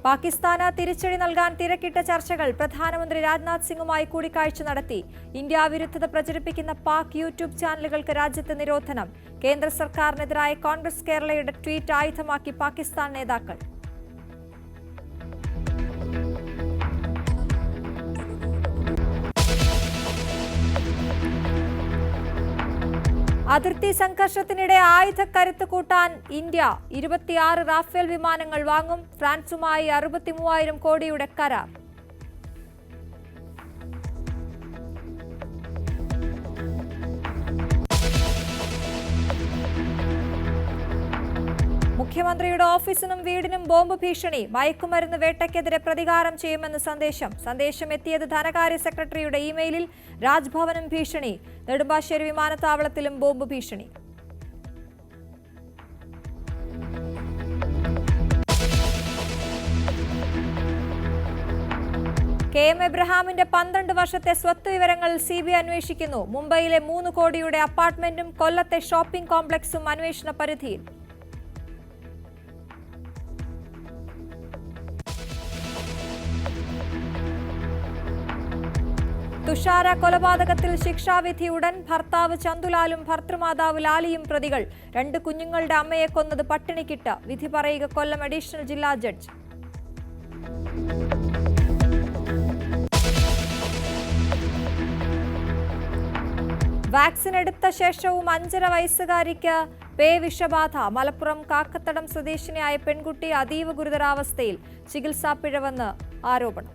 പാകിസ്ഥാന് തിരിച്ചടി നൽകാൻ തിരക്കിട്ട ചർച്ചകൾ. പ്രധാനമന്ത്രി രാജ്നാഥ് സിംഗുമായി കൂടിക്കാഴ്ച നടത്തി. ഇന്ത്യ വിരുദ്ധത പ്രചരിപ്പിക്കുന്ന പാക് യൂട്യൂബ് ചാനലുകൾക്ക് രാജ്യത്ത് നിരോധനം. കേന്ദ്ര സർക്കാരിനെതിരായ കോൺഗ്രസ് കേരളയുടെ ട്വീറ്റ് ആയുധമാക്കി പാകിസ്ഥാൻ നേതാക്കൾ. അതിർത്തി സംഘർഷത്തിനിടെ ആയുധക്കരുത്ത് കൂട്ടാൻ ഇന്ത്യ 26 റാഫേൽ വിമാനങ്ങൾ വാങ്ങും. ഫ്രാൻസുമായി 63,000 കോടിയുടെ കരാർ. മുഖ്യമന്ത്രിയുടെ ഓഫീസിനും വീടിനും ബോംബ് ഭീഷണി. മയക്കുമരുന്ന് വേട്ടയ്ക്കെതിരെ പ്രതികാരം ചെയ്യുമെന്ന് സന്ദേശം എത്തിയത് ധനകാര്യ സെക്രട്ടറിയുടെ ഇമെയിലിൽ. രാജ്ഭവനും ഭീഷണി. നെടുമ്പാശ്ശേരി വിമാനത്താവളത്തിലും ബോംബ് ഭീഷണി. KM എബ്രഹാമിന്റെ 12 വർഷത്തെ സ്വത്ത് വിവരങ്ങൾ CBI അന്വേഷിക്കുന്നു. മുംബൈയിലെ 3 കോടിയുടെ അപ്പാർട്ട്മെന്റും കൊല്ലത്തെ ഷോപ്പിംഗ് കോംപ്ലക്സും അന്വേഷണ പരിധിയിൽ. തുഷാര കൊലപാതകത്തിൽ ശിക്ഷാവിധി ഉടൻ. ഭർത്താവ് ചന്തുലാലും ഭർത്തൃമാതാവ് ലാലിയും പ്രതികൾ. 2 കുഞ്ഞുങ്ങളുടെ അമ്മയെ കൊന്നത് പട്ടിണിക്കിട്ട്. വിധി പറയുക കൊല്ലം അഡീഷണൽ ജില്ലാ ജഡ്ജ്. വാക്സിൻ എടുത്ത ശേഷവും 5.5 വയസ്സുകാരിക്ക് വിഷബാധ. മലപ്പുറം കാക്കത്തടം സ്വദേശിനിയായ പെൺകുട്ടി അതീവ ഗുരുതരാവസ്ഥയിൽ. ചികിത്സാ പിഴവെന്ന് ആരോപണം.